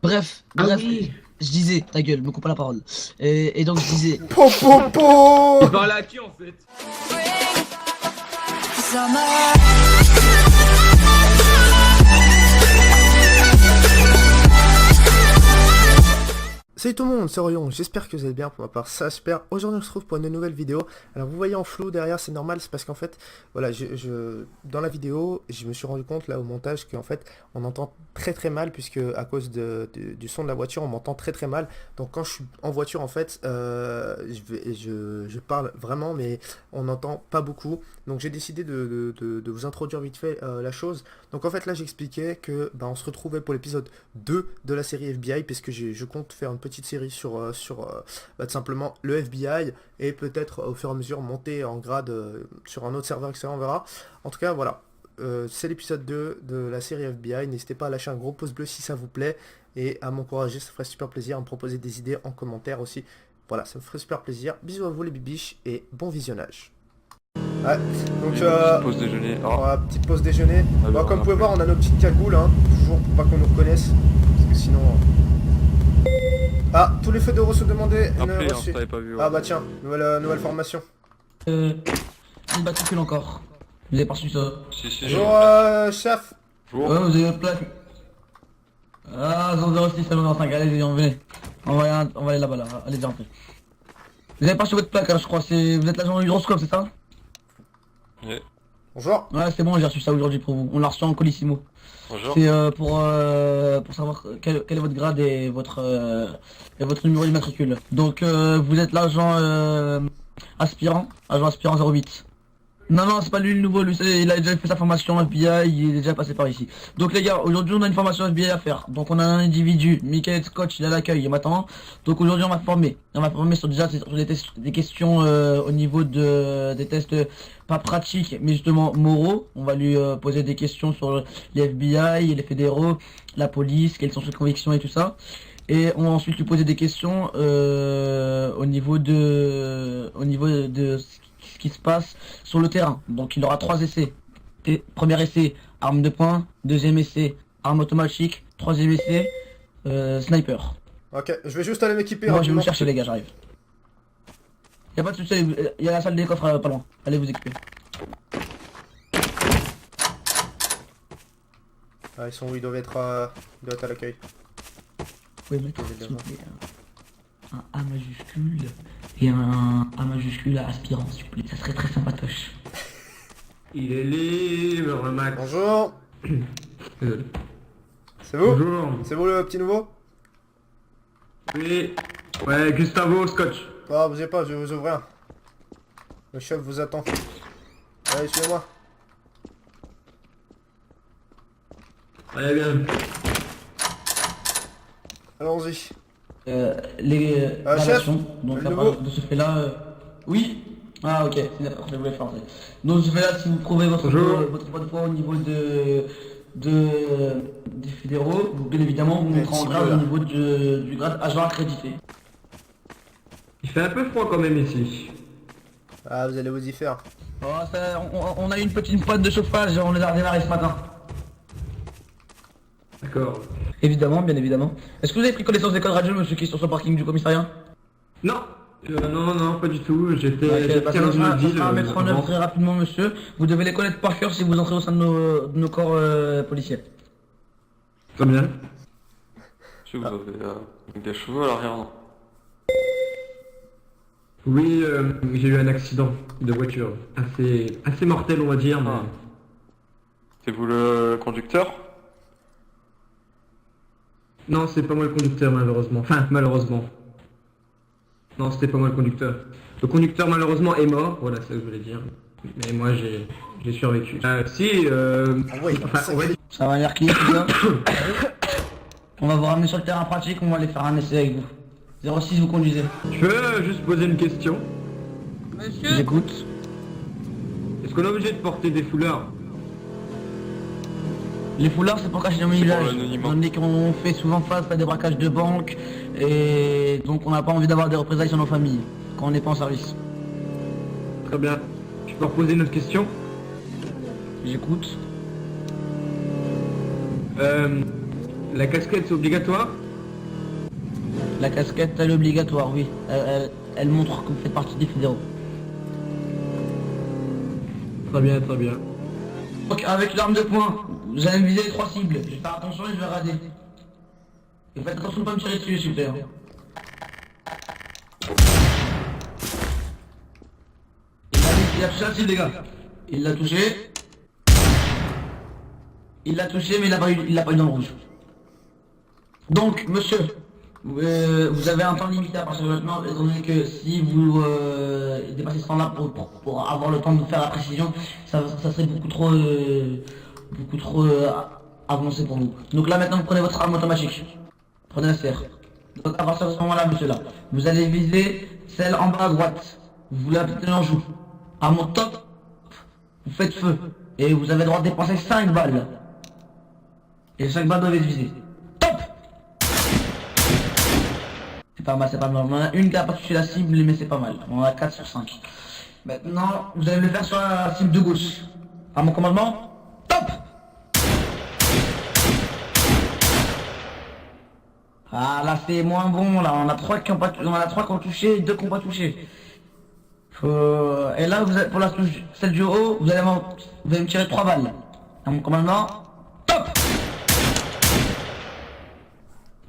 Bref, je disais, ta gueule, me coupe pas la parole. Et donc je disais, Po po po. Tu parlais à qui en fait? Salut tout le monde, c'est Orion, j'espère que vous allez bien, pour ma part ça super. Aujourd'hui on se retrouve pour une nouvelle vidéo. Alors vous voyez en flou derrière, c'est normal, c'est parce qu'en fait, voilà, dans la vidéo, je me suis rendu compte là au montage qu'en fait, on entend très mal, puisque à cause du son de la voiture, on m'entend très mal. Donc quand je suis en voiture en fait, je parle vraiment, mais on n'entend pas beaucoup. Donc j'ai décidé de vous introduire vite fait la chose. Donc en fait là j'expliquais que on se retrouvait pour l'épisode 2 de la série FBI, puisque je compte faire une petite série sur tout simplement le FBI, et peut-être au fur et à mesure monter en grade sur un autre serveur, etc. On verra. En tout cas voilà, c'est l'épisode 2 de la série FBI. N'hésitez pas à lâcher un gros pouce bleu si ça vous plaît, et à m'encourager, ça ferait super plaisir, à me proposer des idées en commentaire aussi. Voilà, ça me ferait super plaisir. Bisous à vous les bibiches, et bon visionnage. Ouais, donc petite pause déjeuner. Oh. Voilà, petite pause déjeuner. Alors, comme vous pouvez voir, on a nos petites cagoules, hein, toujours pour pas qu'on nous reconnaisse, parce que sinon... Ah, tous les feux de sont demandés. Rappelez, hein, t'avais pas vu. Ah bah tiens, nouvelle formation. une batricule encore. Vous avez pas reçu ça? Si, Bonjour chef. Bonjour. Ouais, vous avez votre plaque. Ah, 006, 5, allez, venez. On va aller là-bas, là. Allez, entrez. Vous avez pas reçu votre plaque, hein, je crois. Vous êtes l'agent Hydroscope, c'est ça? Ouais. Bonjour. Ouais, c'est bon, j'ai reçu ça aujourd'hui pour vous. On l'a reçu en colissimo. Bonjour. C'est pour savoir quel est votre grade et votre numéro d'immatricule. Donc vous êtes l'agent aspirant 08. Non, c'est pas lui le nouveau, lui il a déjà fait sa formation FBI, il est déjà passé par ici. Donc les gars, aujourd'hui on a une formation FBI à faire. Donc on a un individu, Michael Scotch, il est à l'accueil, il m'attend. Donc aujourd'hui on va former. On va former sur des questions au niveau des tests pas pratiques, mais justement moraux. On va lui poser des questions sur les FBI, les fédéraux, la police, quelles sont ses convictions et tout ça. Et on va ensuite lui poser des questions au niveau de ce qui se passe sur le terrain. Donc il aura 3 essais. Premier essai, arme de poing. Deuxième essai, arme automatique. Troisième essai, sniper. Ok, je vais juste aller m'équiper. Moi je vais vous chercher les gars, j'arrive. Y'a pas de soucis, il y a la salle des coffres pas loin. Allez vous équiper. Ah, ils sont où? Ils doivent être à l'accueil. Oui, mais s'il vous plaît, un A majuscule et un A majuscule à aspirant, s'il vous plaît. Ça serait très sympatoche. Il est libre, Max. Bonjour. C'est vous? Bonjour. C'est vous le petit nouveau? Oui. Ouais, Gustavo Scotch. Ah, bougez pas, je vais vous ouvrir. Le chef vous attend. Allez, suivez-moi. Allez, bien. Allons-y. Les chef, donc le à nouveau. part de ce fait là, oui. Ah ok, c'est d'accord, je voulais faire entrer. Donc de ce fait là, si vous prouvez votre bonne foi au niveau des fédéraux, vous, bien évidemment vous montrez en grade au niveau du grade agent accrédité. Il fait un peu froid quand même ici. Ah, vous allez vous y faire. Oh, on a eu une petite panne de chauffage, on les a redémarrés ce matin. D'accord. Évidemment, bien évidemment. Est-ce que vous avez pris connaissance des codes radio, monsieur, qui sont sur le parking du commissariat? Non. Non, pas du tout. J'étais Ça sera à mettre en œuvre très rapidement, monsieur. Vous devez les connaître par cœur si vous entrez au sein de nos corps policiers. Très bien. Si vous avez des cheveux à l'arrière, non? Oui, j'ai eu un accident de voiture. Assez mortel, on va dire, mais... C'est vous le conducteur? Non, c'est pas moi le conducteur, malheureusement. Enfin, malheureusement. Non, c'était pas moi le conducteur. Le conducteur, malheureusement, est mort. Voilà, c'est ce que je voulais dire. Mais moi, j'ai survécu. Oui, Enfin, on va dire... Ça va l'air clean tout ça. On va vous ramener sur le terrain pratique, on va aller faire un essai avec vous. 06, vous conduisez. Je peux juste poser une question. Monsieur, j'écoute. Est-ce qu'on est obligé de porter des foulards? Les foulards c'est pour cacher nos villages. l'anonymat. On dit qu'on fait souvent face à des braquages de banques et donc on n'a pas envie d'avoir des représailles sur nos familles quand on n'est pas en service. Très bien. Je peux reposer une autre question? J'écoute. La casquette c'est obligatoire? La casquette, elle est obligatoire, oui. Elle montre que vous faites partie des fédéraux. Très bien, très bien. Donc avec l'arme de poing, vous allez viser les 3 cibles. Je vais faire attention et je vais rader. Et faites attention de pas me tirer dessus, s'il vous plaît. Il a touché la cible, les gars. Il l'a touché. Il l'a touché, mais il l'a pas eu dans le rouge. Donc, monsieur, vous avez un temps limité à partir de maintenant, étant donné que si vous dépassez ce temps-là pour avoir le temps de faire la précision, ça serait beaucoup trop avancé pour vous. Donc là maintenant, vous prenez votre arme automatique. Prenez la serre. Donc à partir de ce moment-là, monsieur là, vous allez viser celle en bas à droite. Vous la tenez en joue. À mon top, vous faites feu. Et vous avez le droit de dépenser 5 balles. Et 5 balles doivent être visées. Top! C'est pas mal, c'est pas mal. On en a une qui a pas touché la cible, mais c'est pas mal. On en a 4 sur 5. Maintenant, vous allez le faire sur la cible de gauche. À mon commandement, top! Ah là c'est moins bon, là on a 3 qui ont touché et 2 qui n'ont pas touché. Et là vous êtes pour la touche, celle du haut, vous allez me tirer 3 balles. À mon commandement, top!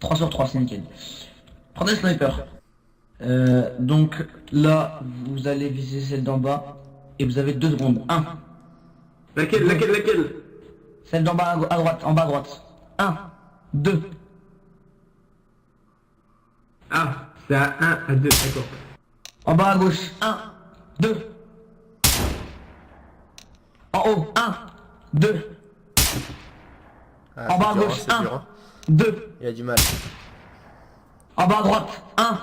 3 sur 3, c'est nickel. Prenez le sniper. Donc là vous allez viser celle d'en bas et vous avez 2 secondes. 1. Laquelle? Celle d'en bas à droite, en bas à droite. 1, 2. Ah, c'est à 1, à 2, d'accord. En bas à gauche, 1, 2. En haut, 1, 2. Ah, En bas à c'est dur, gauche, c'est 1, dur, hein. 2. Il a du mal. En bas à droite, 1,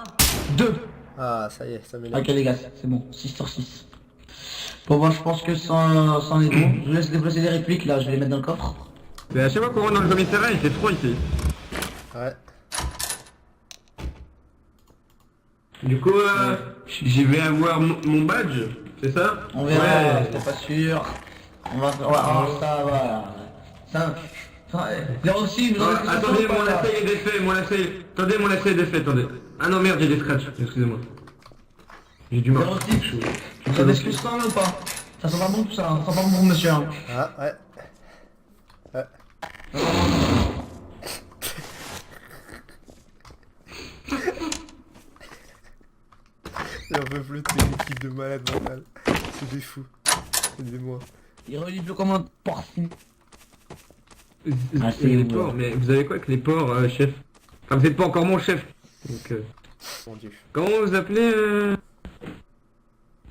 2. Ah, ça y est, ça m'énerve. Ok les gars, c'est bon, 6 sur 6. Bon moi je pense que c'en est bon. Je vous laisse déplacer les répliques là, je vais les mettre dans le coffre. Mais à chaque fois qu'on rentre dans le commissariat, il fait froid ici. Ouais. Du coup, j'y vais avoir mon badge, c'est ça? On verra, Ouais. c'est pas sûr. On va voir ça, voilà. Ça, il y a aussi, Attendez, mon lacet est défait, Attendez, mon lacet est défait, attendez. Ah non, merde, j'ai des scratchs, excusez-moi. J'ai du mal. Vous savez ce que je sens là ou pas? Ça sent pas bon tout ça, hein. Ça sent pas bon monsieur. Hein. Ah, ouais. Ouais. J'en peux plus de ces équipes de malades mentales. C'est des fous. Aidez-moi. Il relie plus comme un porc. Ah, c'est les porcs, mais vous avez quoi avec les porcs, chef? Enfin, vous êtes pas encore mon chef. Donc, Mon dieu. comment vous appelez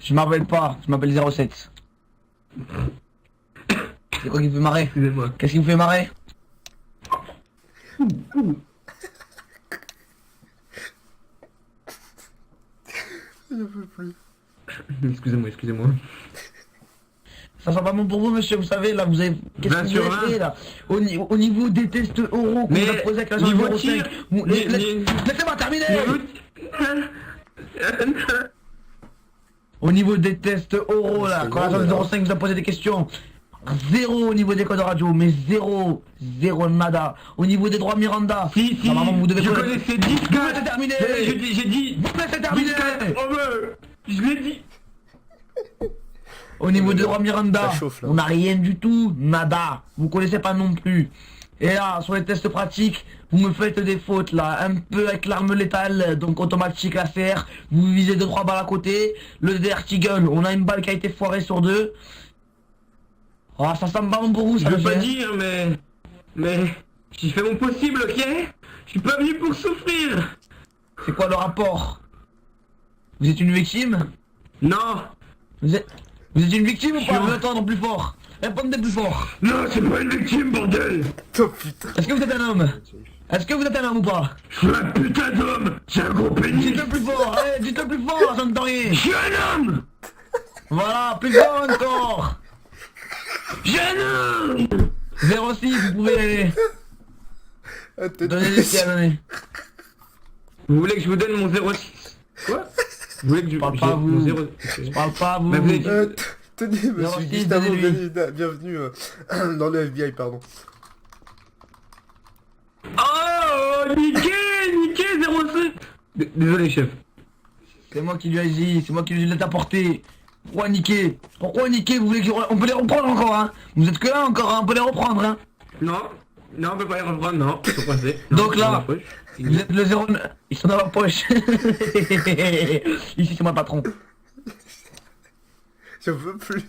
Je m'appelle pas, je m'appelle 07. C'est quoi qui vous fait marrer? Excusez-moi. Qu'est-ce qui vous fait marrer? J'en peux plus. Excusez-moi. Ça sent pas bon pour vous monsieur, vous savez là, vous avez... Qu'est-ce 20 que sur vous 20. avez fait là au niveau des tests oraux qu'on Mais vous a posé avec l'agent niveau 05, tir, laissez-moi terminer. Au niveau des tests oraux là, quand l'agent 05 vous a posé des questions, 0 au niveau des codes radio, mais 0 nada. Au niveau des droits Miranda, Si, normalement vous devez je connaître. connaissais 10 Vous me laissez terminer. J'ai dit... Vous me laissez terminer. Je l'ai dit. Au niveau des droits Miranda, Ça chauffe, là. on n'a rien du tout, nada. Vous connaissez pas non plus. Et là, sur les tests pratiques, vous me faites des fautes là, un peu avec l'arme létale, donc automatique ACR, vous visez 2-3 balles à côté, le Dertigle, on a une balle qui a été foirée sur 2. Oh, ça semble pas bon pour vous, Je ça veux le pas fait. dire, mais j'ai fait mon possible, ok? Je suis pas venu pour souffrir. C'est quoi le rapport? Vous êtes une victime? Non, Vous êtes une victime ou pas? Sure. Vous attendez plus fort. Répondez plus fort. non, c'est pas une victime, bordel. Oh putain. Est-ce que vous êtes un homme? Est-ce que vous êtes un homme ou pas? Je suis un putain d'homme. J'ai un gros pénis. Dites-le plus fort, dites-le plus fort, j'entends rien. Je suis un homme. Voilà, plus fort encore. J'ai un homme. 06, vous pouvez aller. Ah, t'es- Donnez les pieds à donner. Vous voulez que je vous donne mon 06? Quoi? Vous voulez que je Parle pas, j'ai vous. mon 0... Je parle pas à vous. Bah, vous avez- Tenez, monsieur Merci, Gustavo, donnez-lui. bienvenue dans le FBI, pardon. Oh, niqué 06. Désolé, chef. C'est moi qui lui ai dit, c'est moi qui lui ai apporté. Pourquoi niquer? Pourquoi niquer? Vous voulez on peut les reprendre encore, hein? Vous êtes que là encore, hein? On peut les reprendre, hein? Non, non, on peut pas y reprendre, non. Faut passer. Donc Non, là, dans la poche. vous êtes le 09. Ils sont dans leur poche. Ici, c'est moi le patron. Je veux plus.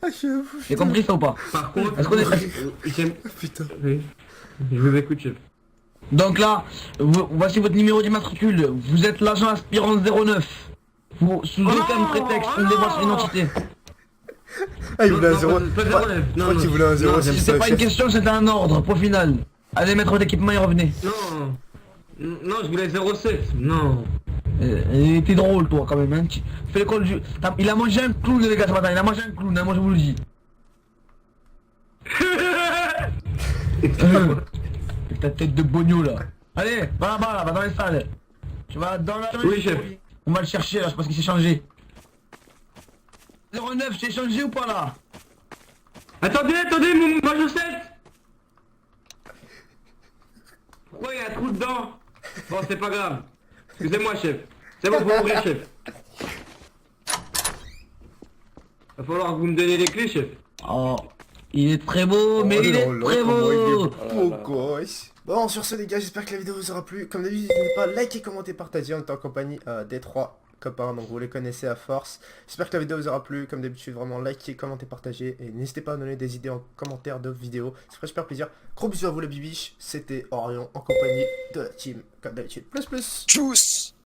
Ah, je veux plus. J'ai compris ça ou pas? Par contre, Est-ce qu'on est- j'aime... Putain. Oui. Je vous écoute, chef. Donc là, voici votre numéro d'immatricule. Vous êtes l'agent aspirant 09. Vous, sous aucun prétexte, on dévoile son identité. Ah, il voulait un Non, 0. pas Je 09. Non, crois qu'il voulait un 0. non, c'est C'était ça, pas une chef. question, c'était un ordre. Point final. Allez mettre d'équipement et revenez. Non. Non, je voulais 07. Non. T'es drôle toi quand même, hein. Fais l'école du... Il a mangé un clown les gars ce matin, il a mangé un clown, hein, moi je vous le dis. Avec ta tête de bogno là. Allez, va là-bas là, va dans les salles. Tu vas dans la... Oui, chef. On va le chercher là, je pense qu'il s'est changé. 09, t'es changé ou pas là? Attendez, ma chaussette. Pourquoi il y a un trou dedans? Bon, c'est pas grave. Excusez-moi, chef. C'est bon, faut ouvrir, chef. Va falloir que vous me donniez les clés, chef. Oh, il est très beau, mais il est très beau. Oh gosh. Bon, sur ce les gars, j'espère que la vidéo vous aura plu. Comme d'habitude, n'hésitez pas à liker, commenter, partager. On est en compagnie des 3 copains, donc vous les connaissez à force. J'espère que la vidéo vous aura plu. Comme d'habitude, vraiment liker, commenter, partager. Et n'hésitez pas à donner des idées en commentaire de vidéos. Ça ferait super plaisir. Gros bisous à vous les bibiches. C'était Orion en compagnie de la team, comme d'habitude. Plus plus. Tchuss.